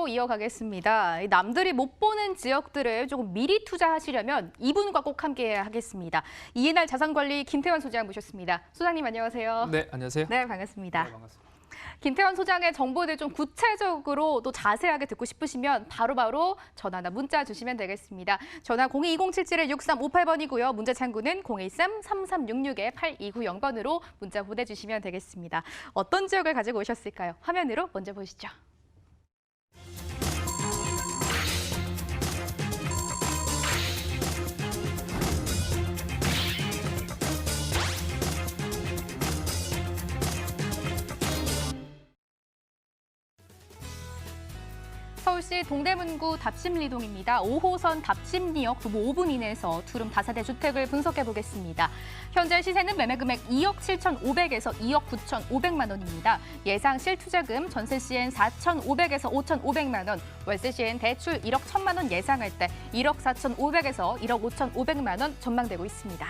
이야기로 이어가겠습니다. 남들이 못 보는 지역들을 조금 미리 투자하시려면 이분과 꼭 함께해야 하겠습니다. 이해날 자산관리 김태환 소장 모셨습니다. 소장님 안녕하세요. 네, 안녕하세요. 네, 반갑습니다. 네, 반갑습니다. 김태환 소장의 정보들 좀 구체적으로 또 자세하게 듣고 싶으시면 바로바로 전화나 문자 주시면 되겠습니다. 전화 02-2077-6358번이고요. 문자 창구는 013-3366-8290번으로 문자 보내주시면 되겠습니다. 어떤 지역을 가지고 오셨을까요? 화면으로 먼저 보시죠. 서울시 동대문구 답심리동입니다. 5호선 답심리역 도보 5분 이내에서 두룸 다세대 주택을 분석해 보겠습니다. 현재 시세는 매매 금액 2억 7,500에서 2억 9,500만 원입니다. 예상 실투자금 전세 시엔 4,500에서 5,500만 원, 월세 시엔 대출 1억 1,000만 원 예상할 때 1억 4,500에서 1억 5,500만 원 전망되고 있습니다.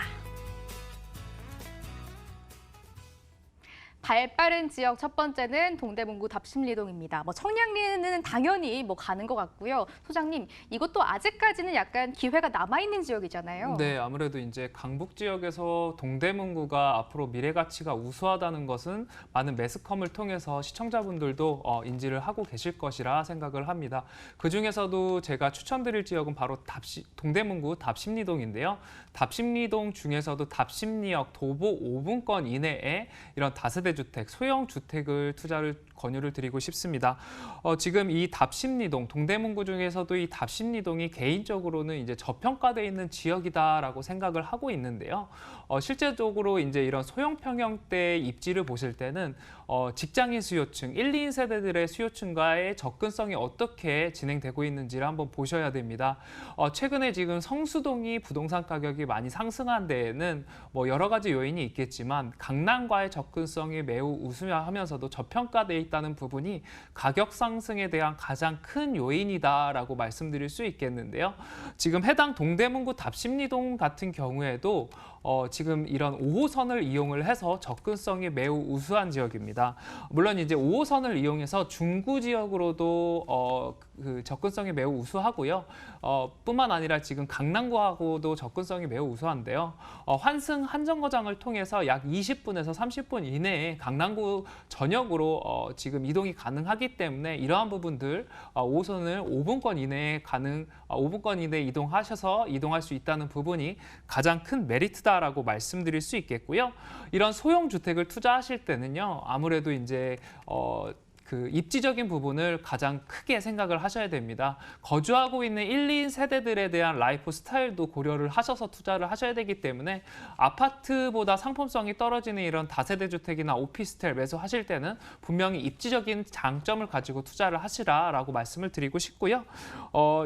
발빠른 지역 첫 번째는 동대문구 답심리동입니다. 청량리는 당연히 가는 것 같고요. 소장님, 이것도 아직까지는 약간 기회가 남아있는 지역이잖아요. 네, 아무래도 이제 강북 지역에서 동대문구가 앞으로 미래 가치가 우수하다는 것은 많은 매스컴을 통해서 시청자분들도 인지를 하고 계실 것이라 생각을 합니다. 그중에서도 제가 추천드릴 지역은 바로 동대문구 답심리동인데요. 답심리동 중에서도 답심리역 도보 5분권 이내에 이런 다세대 주택, 소형 주택을 투자를 권유를 드리고 싶습니다. 지금 이 답심리동, 동대문구 중에서도 이 답심리동이 개인적으로는 이제 저평가되어 있는 지역이다라고 생각을 하고 있는데요. 실제적으로 이제 이런 소형 평형대 입지를 보실 때는 직장인 수요층, 1, 2인 세대들의 수요층과의 접근성이 어떻게 진행되고 있는지를 한번 보셔야 됩니다. 최근에 지금 성수동이 부동산 가격이 많이 상승한 데에는 여러 가지 요인이 있겠지만 강남과의 접근성이 매우 우수하면서도 저평가되어 있다는 부분이 가격 상승에 대한 가장 큰 요인이다라고 말씀드릴 수 있겠는데요. 지금 해당 동대문구 답심리동 같은 경우에도 지금 이런 5호선을 이용을 해서 접근성이 매우 우수한 지역입니다. 물론 이제 5호선을 이용해서 중구 지역으로도 그 접근성이 매우 우수하고요. 뿐만 아니라 지금 강남구하고도 접근성이 매우 우수한데요. 환승 한정거장을 통해서 약 20분에서 30분 이내에 강남구 전역으로 지금 이동이 가능하기 때문에 이러한 부분들 5호선을 5분권 이내에 5분권 이내에 이동하셔서 이동할 수 있다는 부분이 가장 큰 메리트다라고 말씀드릴 수 있겠고요. 이런 소형 주택을 투자하실 때는요. 아무래도 이제 그 입지적인 부분을 가장 크게 생각을 하셔야 됩니다. 거주하고 있는 1, 2인 세대들에 대한 라이프 스타일도 고려를 하셔서 투자를 하셔야 되기 때문에 아파트보다 상품성이 떨어지는 이런 다세대 주택이나 오피스텔 매수하실 때는 분명히 입지적인 장점을 가지고 투자를 하시라라고 말씀을 드리고 싶고요.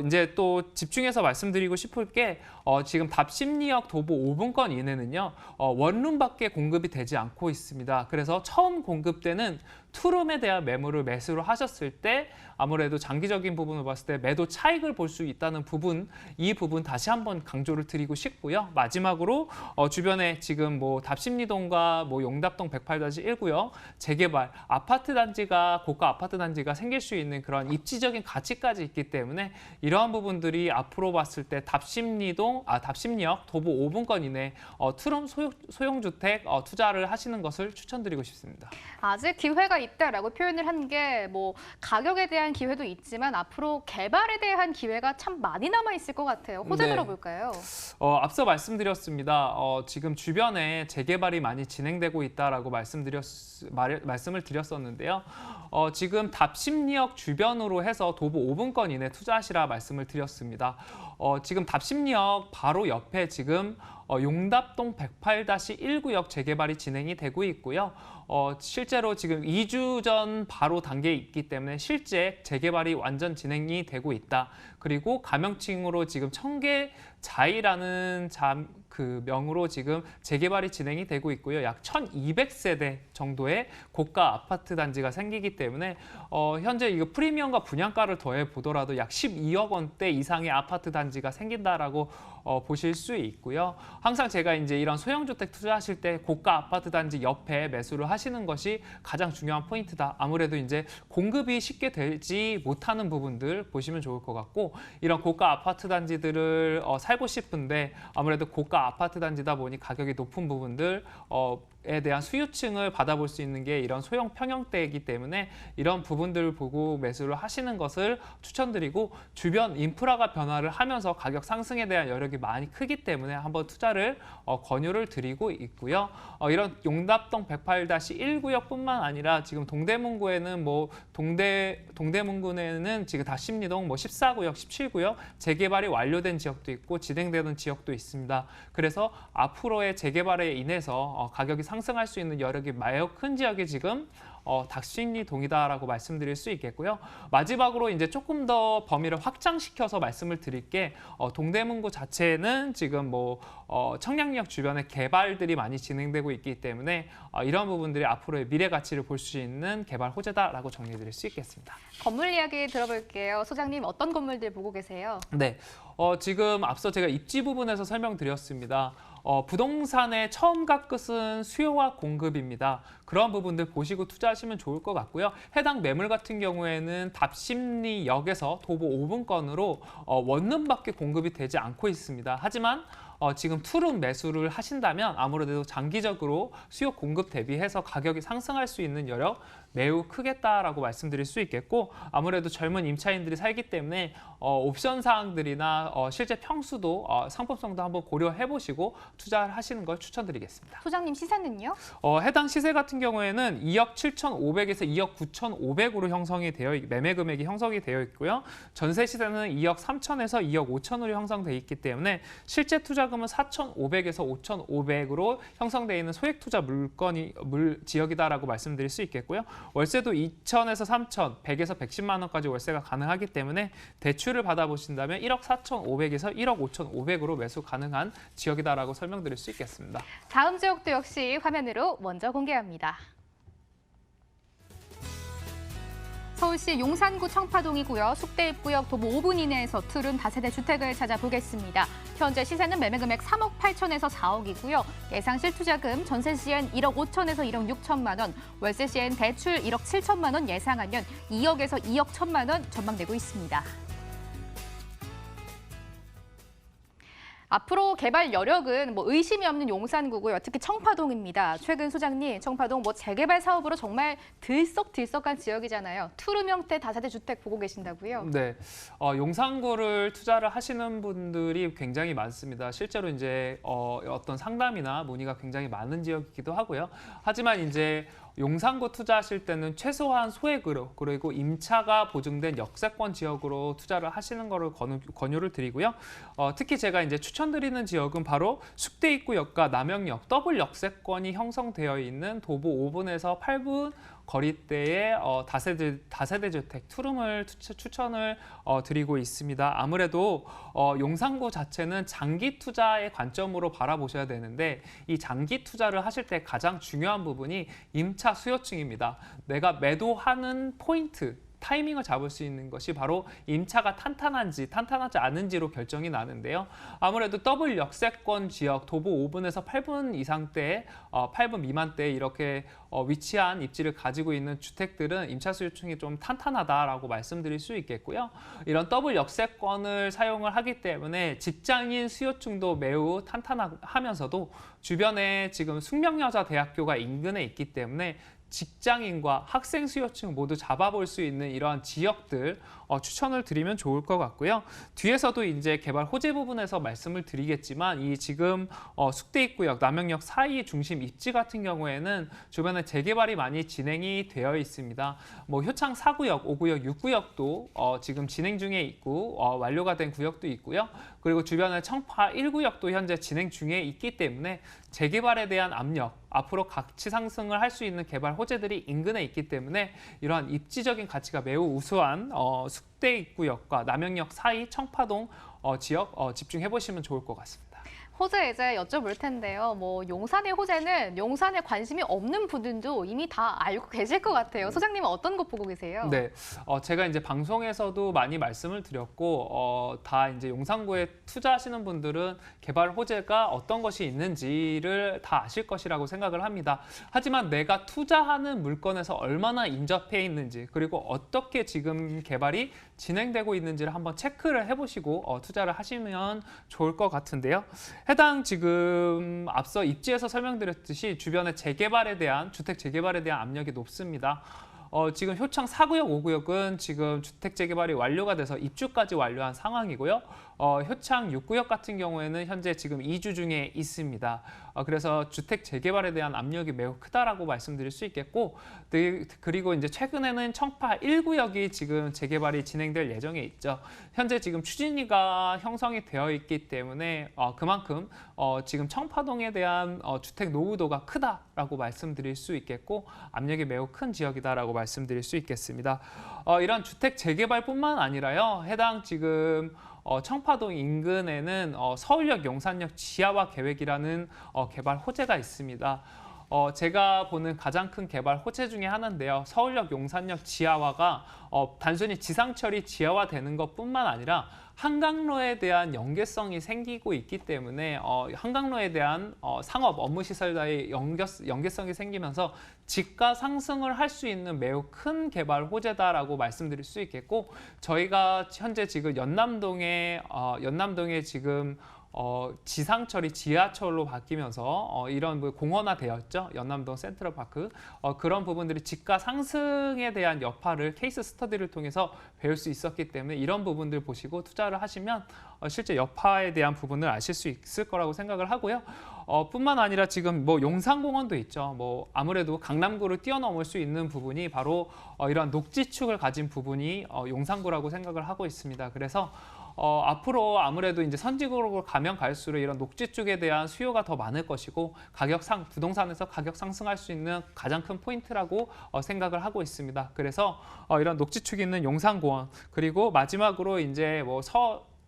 이제 또 집중해서 말씀드리고 싶을 게 지금 답심리역 도보 5분권 이내는요. 원룸밖에 공급이 되지 않고 있습니다. 그래서 처음 공급 때는 투룸에 대한 매물을 매수를 하셨을 때 아무래도 장기적인 부분을 봤을 때 매도 차익을 볼 수 있다는 부분, 이 부분 다시 한번 강조를 드리고 싶고요. 마지막으로 주변에 지금 답심리동과 용답동 108-1구역 재개발, 아파트 단지가 고가 아파트 단지가 생길 수 있는 그런 입지적인 가치까지 있기 때문에 이러한 부분들이 앞으로 봤을 때 답심리역 도보 5분권 이내 투룸 소형 주택 투자를 하시는 것을 추천드리고 싶습니다. 아직 기회가 있다라고 표현을 한 게 가격에 대한 기회도 있지만 앞으로 개발에 대한 기회가 참 많이 남아 있을 것 같아요. 호재 네. 들어볼까요? 앞서 말씀드렸습니다. 지금 주변에 재개발이 많이 진행되고 있다라고 말씀을 드렸었는데요. 지금 답심리역 주변으로 해서 도보 5분권 이내 투자하시라 말씀을 드렸습니다. 지금 답심리역 바로 옆에 지금 용답동 108-1구역 재개발이 진행이 되고 있고요. 실제로 지금 2주 전 바로 단계에 있기 때문에 실제 재개발이 완전 진행이 되고 있다. 그리고 가명칭으로 지금 청계자이라는 그 명으로 지금 재개발이 진행이 되고 있고요. 약 1,200세대 정도의 고가 아파트 단지가 생기기 때문에 현재 이거 프리미엄과 분양가를 더해 보더라도 약 12억 원대 이상의 아파트 단지가 생긴다라고 보실 수 있고요. 항상 제가 이제 이런 소형주택 투자하실 때 고가 아파트 단지 옆에 매수를 하시는 것이 가장 중요한 포인트다. 아무래도 이제 공급이 쉽게 되지 못하는 부분들 보시면 좋을 것 같고, 이런 고가 아파트 단지들을 살고 싶은데 아무래도 고가 아파트 단지다 보니 가격이 높은 부분들 에 대한 수요층을 받아볼 수 있는 게 이런 소형 평형대이기 때문에 이런 부분들을 보고 매수를 하시는 것을 추천드리고, 주변 인프라가 변화를 하면서 가격 상승에 대한 여력이 많이 크기 때문에 한번 투자를 권유를 드리고 있고요. 이런 용답동 108-1구역뿐만 아니라 지금 동대문구에는 동대문구에는 지금 다심리동 14구역, 17구역 재개발이 완료된 지역도 있고 진행되는 지역도 있습니다. 그래서 앞으로의 재개발에 인해서 가격이 상승할 수 있는 여력이 매우 큰 지역이 지금 다심리동이다라고 말씀드릴 수 있겠고요. 마지막으로 이제 조금 더 범위를 확장시켜서 말씀을 드릴 게, 동대문구 자체는 지금 청량리역 주변에 개발들이 많이 진행되고 있기 때문에 이런 부분들이 앞으로의 미래 가치를 볼 수 있는 개발 호재다라고 정리해드릴 수 있겠습니다. 건물 이야기 들어볼게요. 소장님, 어떤 건물들 보고 계세요? 네, 지금 앞서 제가 입지 부분에서 설명드렸습니다. 부동산의 처음과 끝은 수요와 공급입니다. 그런 부분들 보시고 투자하시면 좋을 것 같고요. 해당 매물 같은 경우에는 답심리역에서 도보 5분권으로 원룸밖에 공급이 되지 않고 있습니다. 하지만 지금 투룸 매수를 하신다면 아무래도 장기적으로 수요 공급 대비해서 가격이 상승할 수 있는 여력 매우 크겠다라고 말씀드릴 수 있겠고, 아무래도 젊은 임차인들이 살기 때문에 옵션 사항들이나 실제 평수도 상품성도 한번 고려해 보시고 투자를 하시는 걸 추천드리겠습니다. 소장님, 시세는요? 해당 시세 같은 경우에는 2억 7,500에서 2억 9,500으로 매매 금액이 형성이 되어 있고요. 전세 시세는 2억 3천에서 2억 5천으로 형성돼 있기 때문에 실제 투자금은 4,500에서 5,500으로 형성되어 있는 소액 투자 지역이다라고 말씀드릴 수 있겠고요. 월세도 2천에서 3천, 100에서 110만 원까지 월세가 가능하기 때문에 대출을 받아보신다면 1억 4,500에서 1억 5,500으로 매수 가능한 지역이다라고 설명드릴 수 있겠습니다. 다음 지역도 역시 화면으로 먼저 공개합니다. 서울시 용산구 청파동이고요. 숙대입구역 도보 5분 이내에서 투룸 다세대 주택을 찾아보겠습니다. 현재 시세는 매매금액 3억 8천에서 4억이고요. 예상 실투자금 전세 시엔 1억 5천에서 1억 6천만 원, 월세 시엔 대출 1억 7천만 원 예상하면 2억에서 2억 1천만 원 전망되고 있습니다. 앞으로 개발 여력은 의심이 없는 용산구고요. 특히 청파동입니다. 최근 소장님, 청파동 재개발 사업으로 정말 들썩들썩한 지역이잖아요. 투룸 형태 다세대 주택 보고 계신다고요? 네, 용산구를 투자를 하시는 분들이 굉장히 많습니다. 실제로 이제 어떤 상담이나 문의가 굉장히 많은 지역이기도 하고요. 하지만 이제 용산구 투자하실 때는 최소한 소액으로, 그리고 임차가 보증된 역세권 지역으로 투자를 하시는 거를 권유를 드리고요. 특히 제가 이제 추천드리는 지역은 바로 숙대입구역과 남영역 더블 역세권이 형성되어 있는 도보 5분에서 8분 거리대의 다세대 주택 투룸을 추천을 드리고 있습니다. 아무래도 용산구 자체는 장기 투자의 관점으로 바라보셔야 되는데, 이 장기 투자를 하실 때 가장 중요한 부분이 임차 수요층입니다. 내가 매도하는 포인트, 타이밍을 잡을 수 있는 것이 바로 임차가 탄탄한지 탄탄하지 않은지로 결정이 나는데요. 아무래도 더블 역세권 지역 도보 5분에서 8분 이상대, 8분 미만대에 이렇게 위치한 입지를 가지고 있는 주택들은 임차 수요층이 좀 탄탄하다라고 말씀드릴 수 있겠고요. 이런 더블 역세권을 사용을 하기 때문에 직장인 수요층도 매우 탄탄하면서도 주변에 지금 숙명여자대학교가 인근에 있기 때문에 직장인과 학생 수요층 모두 잡아볼 수 있는 이러한 지역들 추천을 드리면 좋을 것 같고요. 뒤에서도 이제 개발 호재 부분에서 말씀을 드리겠지만, 이 지금 숙대입구역, 남영역 사이 중심 입지 같은 경우에는 주변에 재개발이 많이 진행이 되어 있습니다. 효창 4구역, 5구역, 6구역도 지금 진행 중에 있고 완료가 된 구역도 있고요. 그리고 주변에 청파 1구역도 현재 진행 중에 있기 때문에 재개발에 대한 압력, 앞으로 가치 상승을 할 수 있는 개발 호재들이 인근에 있기 때문에 이러한 입지적인 가치가 매우 우수한 숙대입구역과 남영역 사이 청파동 지역 집중해 보시면 좋을 것 같습니다. 호재 이제 여쭤볼 텐데요. 뭐 용산의 호재는 용산에 관심이 없는 분들도 이미 다 알고 계실 것 같아요. 소장님은 어떤 것 보고 계세요? 네, 제가 이제 방송에서도 많이 말씀을 드렸고, 다 이제 용산구에 투자하시는 분들은 개발 호재가 어떤 것이 있는지를 다 아실 것이라고 생각을 합니다. 하지만 내가 투자하는 물건에서 얼마나 인접해 있는지, 그리고 어떻게 지금 개발이 진행되고 있는지를 한번 체크를 해보시고 투자를 하시면 좋을 것 같은데요. 해당 지금 앞서 입지에서 설명드렸듯이 주변의 재개발에 대한 주택 재개발에 대한 압력이 높습니다. 지금 효창 4구역, 5구역은 지금 주택 재개발이 완료가 돼서 입주까지 완료한 상황이고요. 효창 6구역 같은 경우에는 현재 지금 이주 중에 있습니다. 그래서 주택 재개발에 대한 압력이 매우 크다라고 말씀드릴 수 있겠고, 그리고 이제 최근에는 청파 1구역이 지금 재개발이 진행될 예정에 있죠. 현재 지금 추진위가 형성이 되어 있기 때문에 그만큼 지금 청파동에 대한 주택 노후도가 크다라고 말씀드릴 수 있겠고, 압력이 매우 큰 지역이다라고 말씀드릴 수 있겠습니다. 이런 주택 재개발뿐만 아니라요, 해당 지금 청파동 인근에는 서울역 용산역 지하화 계획이라는 개발 호재가 있습니다. 제가 보는 가장 큰 개발 호재 중에 하나인데요. 서울역 용산역 지하화가 단순히 지상철이 지하화되는 것뿐만 아니라 한강로에 대한 연계성이 생기고 있기 때문에 한강로에 대한 상업 업무시설과의 연계성이 생기면서 집가 상승을 할 수 있는 매우 큰 개발 호재다라고 말씀드릴 수 있겠고, 저희가 현재 지금 연남동에 지금 지상철이 지하철로 바뀌면서 이런 공원화되었죠. 연남동 센트럴파크. 그런 부분들이 집가 상승에 대한 여파를 케이스 스터디를 통해서 배울 수 있었기 때문에 이런 부분들 보시고 투자를 하시면 실제 여파에 대한 부분을 아실 수 있을 거라고 생각을 하고요. 뿐만 아니라 지금 뭐 용산공원도 있죠. 뭐 아무래도 강남구를 뛰어넘을 수 있는 부분이 바로 이런 녹지축을 가진 부분이 용산구라고 생각을 하고 있습니다. 그래서 앞으로 아무래도 이제 선진국으로 가면 갈수록 이런 녹지 쪽에 대한 수요가 더 많을 것이고, 부동산에서 가격 상승할 수 있는 가장 큰 포인트라고 생각을 하고 있습니다. 그래서 이런 녹지축이 있는 용산공원, 그리고 마지막으로 이제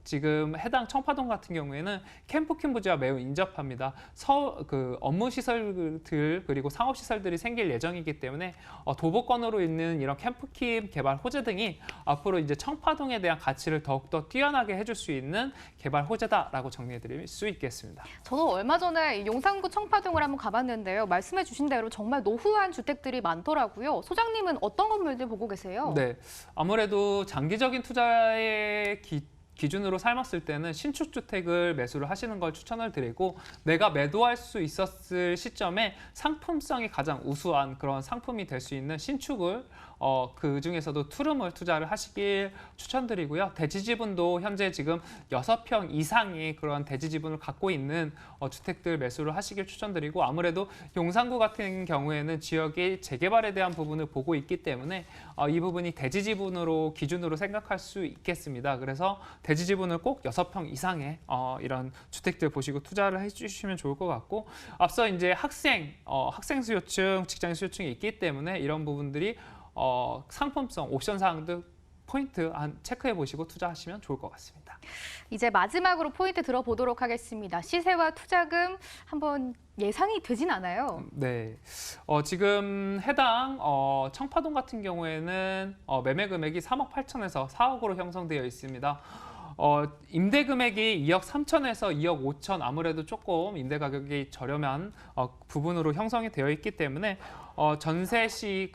지금 해당 청파동 같은 경우에는 캠프킴 부지와 매우 인접합니다. 업무 시설들 그리고 상업 시설들이 생길 예정이기 때문에 도보권으로 있는 이런 캠프킴 개발 호재 등이 앞으로 이제 청파동에 대한 가치를 더욱더 뛰어나게 해줄 수 있는 개발 호재다라고 정리해드릴 수 있겠습니다. 저도 얼마 전에 용산구 청파동을 한번 가봤는데요. 말씀해주신 대로 정말 노후한 주택들이 많더라고요. 소장님은 어떤 건물들 보고 계세요? 네, 아무래도 장기적인 투자의 기준으로 삼았을 때는 신축 주택을 매수를 하시는 걸 추천을 드리고, 내가 매도할 수 있었을 시점에 상품성이 가장 우수한 그런 상품이 될 수 있는 신축을 그 중에서도 투룸을 투자를 하시길 추천드리고요. 대지 지분도 현재 지금 6평 이상의 그런 대지 지분을 갖고 있는 주택들 매수를 하시길 추천드리고, 아무래도 용산구 같은 경우에는 지역의 재개발에 대한 부분을 보고 있기 때문에 이 부분이 대지 지분으로 기준으로 생각할 수 있겠습니다. 그래서 대지 지분을 꼭 6평 이상의 이런 주택들 보시고 투자를 해주시면 좋을 것 같고, 앞서 이제 학생 수요층, 직장 수요층이 있기 때문에 이런 부분들이 상품성, 옵션 사항들 포인트 체크해 보시고 투자하시면 좋을 것 같습니다. 이제 마지막으로 포인트 들어보도록 하겠습니다. 시세와 투자금 한번 예상이 되진 않아요. 네, 지금 해당 청파동 같은 경우에는 매매 금액이 3억 8천에서 4억으로 형성되어 있습니다. 임대 금액이 2억 3천에서 2억 5천, 아무래도 조금 임대 가격이 저렴한 부분으로 형성이 되어 있기 때문에 전세시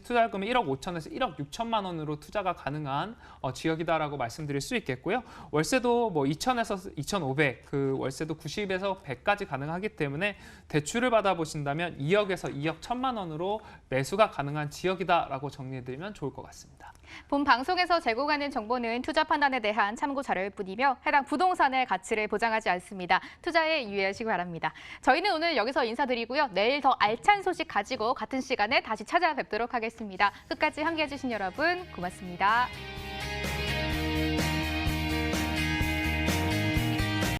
투자금이 1억 5천에서 1억 6천만 원으로 투자가 가능한 지역이다라고 말씀드릴 수 있겠고요. 월세도 뭐 2천에서 2,500, 그 월세도 90에서 100까지 가능하기 때문에 대출을 받아보신다면 2억에서 2억 1천만 원으로 매수가 가능한 지역이다라고 정리해드리면 좋을 것 같습니다. 본 방송에서 제공하는 정보는 투자 판단에 대한 참고 자료일 뿐이며 해당 부동산의 가치를 보장하지 않습니다. 투자에 유의하시기 바랍니다. 저희는 오늘 여기서 인사드리고요. 내일 더 알찬 소식 가지고 같은 시간에 다시 찾아뵙도록 하겠습니다. 끝까지 함께해 주신 여러분 고맙습니다.